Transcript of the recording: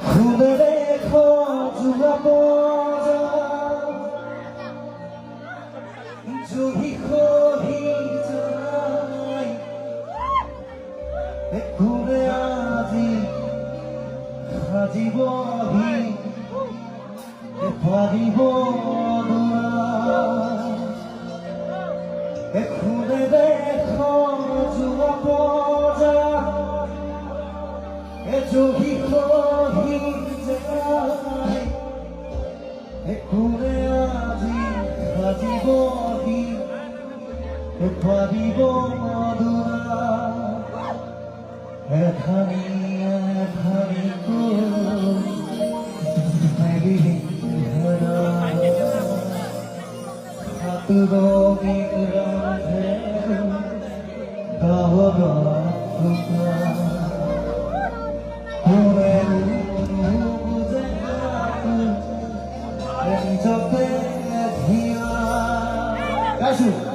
খুলে দেখো জুয়া পজা জহি খহি যাই খুলে আজি সাজিবহি পাৰিব খুলে দেখো জুয়া পজা জহি খহি যাই খুলে আজি সাজিবহি পাৰিব এধানি এধানি হাত ৰঙিন ৰাধে গাওয়া Gasu